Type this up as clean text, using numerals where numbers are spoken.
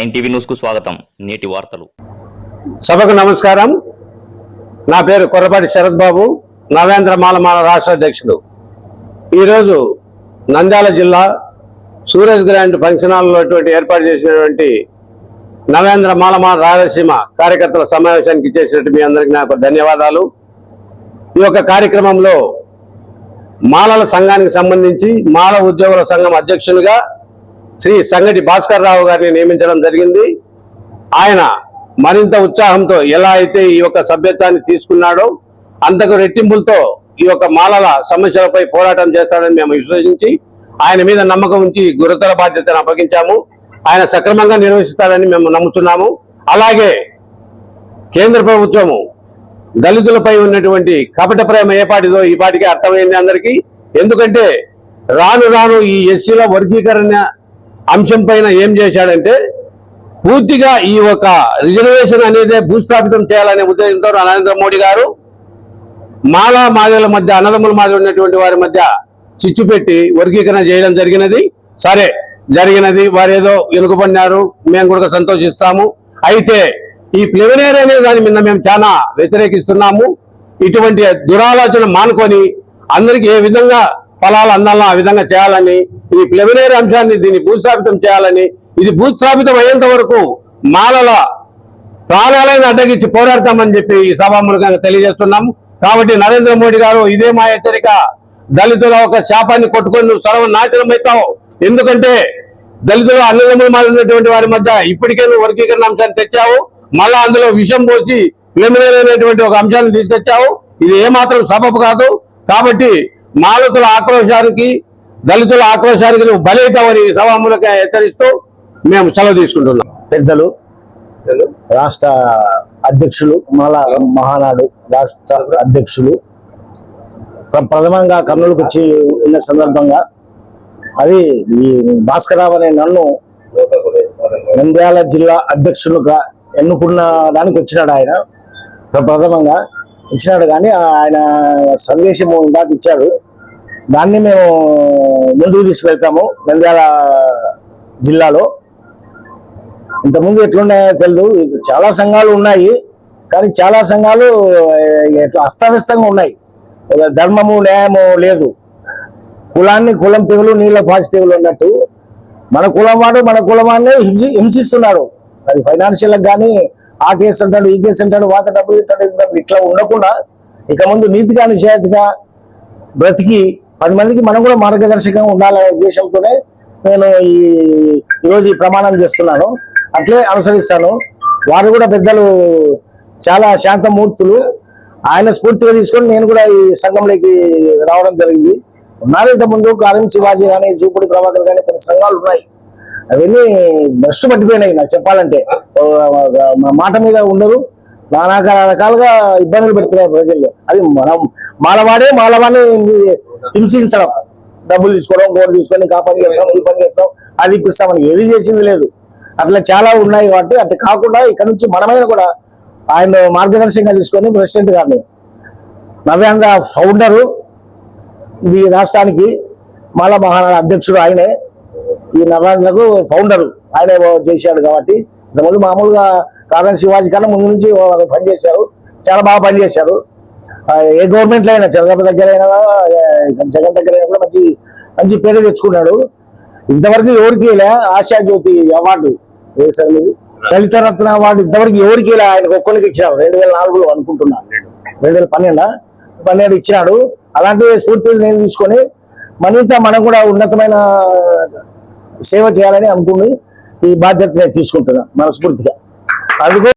Nine TV news కు స్వాగతం. నేటి వార్తలు. సభకు నమస్కారం. నా పేరు కొర్రపాటి శరత్ బాబు, నవేంద్ర మాలమాల రాష్ట్ర అధ్యక్షుడు. ఈరోజు నంద్యాల జిల్లా సూరజ్ గ్రాండ్ ఫంక్షన్ హాల్లో ఏర్పాటు చేసినటువంటి నవేంద్ర మాలమాల రాయలసీమ కార్యకర్తల సమావేశానికి ఇచ్చేసినట్టు మీ అందరికీ నాకు ధన్యవాదాలు. ఈ యొక్క కార్యక్రమంలో మాలల సంఘానికి సంబంధించి మాల ఉద్యోగుల సంఘం అధ్యక్షునిగా శ్రీ సంగటి భాస్కర్ రావు గారిని నియమించడం జరిగింది. ఆయన మరింత ఉత్సాహంతో ఎలా అయితే ఈ యొక్క సభ్యత్వాన్ని తీసుకున్నాడో అంతకు రెట్టింపులతో ఈ యొక్క మాలల సమస్యలపై పోరాటం చేస్తాడని మేము విశ్వసించి ఆయన మీద నమ్మకం ఉంచి గురుతర బాధ్యతను అప్పగించాము. ఆయన సక్రమంగా నిర్వహిస్తాడని మేము నమ్ముతున్నాము. అలాగే కేంద్ర ప్రభుత్వము దళితులపై ఉన్నటువంటి కపట ప్రేమ ఏపాటిదో ఈ పాటికి అర్థమైంది అందరికీ. ఎందుకంటే రాను రాను ఈ ఎస్సీల వర్గీకరణ అంశం పైన ఏం చేశాడంటే పూర్తిగా ఈ ఒక రిజర్వేషన్ అనేది భూస్థాపితం చేయాలనే ఉద్దేశంతో నరేంద్ర మోడీ గారు మాలా మాదిల మధ్య అన్నదమ్ముల మాదిరి ఉన్నటువంటి వారి మధ్య చిచ్చు పెట్టి వర్గీకరణ చేయడం జరిగినది. వారు ఏదో వెనుకబడినారు, మేము కూడా సంతోషిస్తాము. అయితే ఈ ప్రిలిమినరీ అనే దాని మీద మేము చాలా వ్యతిరేకిస్తున్నాము. ఇటువంటి దురాలోచన మానుకొని అందరికి ఏ విధంగా ఫలాలు అందాలో ఆ విధంగా చేయాలని, ఈ ప్రిలిమినరీ అంశాన్ని దీన్ని భూస్థాపితం చేయాలని, ఇది భూస్థాపితం అయ్యేంత వరకు మాలల ప్రాణాలను అడ్డగించి పోరాడతామని చెప్పి ఈ సభాముఖంగా తెలియజేస్తున్నాము. కాబట్టి నరేంద్ర మోడీ గారు ఇదే మా హెచ్చరిక. దళితుల ఒక శాపాన్ని కొట్టుకొని నువ్వు సర్వనాశనం అవుతావు. ఎందుకంటే దళితులు అన్నదమ్ముల మాదిరి ఉన్నటువంటి వారి మధ్య ఇప్పటికే నువ్వు వర్గీకరణ అంశాన్ని తెచ్చావు, మళ్ళా అందులో విషం పోసి ప్రిలిమినరీ అనేటువంటి ఒక అంశాన్ని తీసుకొచ్చావు. ఇది ఏమాత్రం సబబు కాదు. కాబట్టి మాలతుల ఆక్రోశానికి దళితుల ఆక్రోశానికి నువ్వు బలైతావని సభాముఖంగా హెచ్చరిస్తూ మేము సెలవు తీసుకుంటున్నాం. పెద్దలు, రాష్ట్ర అధ్యక్షులు, మాల మహానాడు రాష్ట్ర అధ్యక్షులు ప్రథమంగా కర్నూలుకు వచ్చి ఉన్న సందర్భంగా అది ఈ భాస్కరరావు అనే నన్ను నంద్యాల జిల్లా అధ్యక్షులుగా ఎన్నుకున్నడానికి వచ్చినాడు. ఆయన ప్రథమంగా ఇచ్చినాడు, కానీ ఆయన సందేశము ఇందాక ఇచ్చాడు. దాన్ని మేము ముందుకు తీసుకెళ్తాము. నంద్యాల జిల్లాలో ఇంతకుముందు ఎట్లున్నాయో తెలియదు. చాలా సంఘాలు ఉన్నాయి, కానీ చాలా సంఘాలు అస్తవ్యస్తంగా ఉన్నాయి. ధర్మము న్యాయము లేదు. కులం తెగులు, నీళ్ళ పాసి తెగులు అన్నట్టు మన కులం వాడు మన కులమాన్ని హింసిస్తున్నాడు. అది ఫైనాన్షియల్ కానీ ఆ కేసు అంటాడు, ఈ కేసు అంటాడు, వాత డబ్బులు తింటాడు. ఇట్లా ఉండకుండా ఇక ముందు నీతిగా నిజాయితీగా బ్రతికి 10 మందికి మనం కూడా మార్గదర్శకంగా ఉండాలనే ఉద్దేశంతోనే నేను ఈరోజు ఈ ప్రమాణం చేస్తున్నాను. అట్లే అనుసరిస్తాను. వారు కూడా పెద్దలు చాలా శాంతమూర్తులు. ఆయన స్ఫూర్తిగా తీసుకొని నేను కూడా ఈ సంఘంలోకి రావడం జరిగింది. ఉన్నారు ఇంతకుముందు కారం శివాజీ కానీ, జూపుడి ప్రభాకర్ కానీ కొన్ని సంఘాలు ఉన్నాయి. అవన్నీ భ్రష్టు పట్టిపోయినాయి. నాకు చెప్పాలంటే మాట మీద ఉండరు, నానా రకాలుగా ఇబ్బందులు పెడుతున్నారు ప్రజల్లో. అది మాలవాడిని హింసించడం, డబ్బులు తీసుకోవడం, గోడు తీసుకొని ఆ పని చేస్తాం, ఈ పని చేస్తాం, అది ఇప్పిస్తామని ఏది చేసింది లేదు. అట్లా చాలా ఉన్నాయి. కాబట్టి అట్లా కాకుండా ఇక్కడ నుంచి మనమైన కూడా ఆయన మార్గదర్శకంగా తీసుకొని ప్రెసిడెంట్ గారిని నవేంద్ర ఫౌండరు ఈ రాష్ట్రానికి మాల మహానాడు అధ్యక్షుడు ఆయనే. ఈ నవేంద్రకు ఫౌండరు ఆయనే చేశాడు. కాబట్టి ఇంతకుముందు మామూలుగా కారణం శివాజీ కన్నా ముందు నుంచి పనిచేశారు, చాలా బాగా పనిచేశారు. ఏ గవర్నమెంట్లో అయినా, చంద్రబాబు దగ్గర అయినా, జగన్ దగ్గర అయినా కూడా మంచి పేరు తెచ్చుకున్నాడు. ఇంతవరకు ఎవరికి ఆశాజ్యోతి అవార్డు దళిత రత్న అవార్డు ఇంతవరకు ఎవరికి ఆయనకు ఒక్కరికి ఇచ్చినాడు. 2004లో అనుకుంటున్నాను, 2012 ఇచ్చినాడు. అలాంటి స్ఫూర్తిని నేను తీసుకొని మనం కూడా ఉన్నతమైన సేవ చేయాలని అనుకుని ఈ బాధ్యత తీసుకుంటున్నాను మనస్ఫూర్తిగా. అందుకో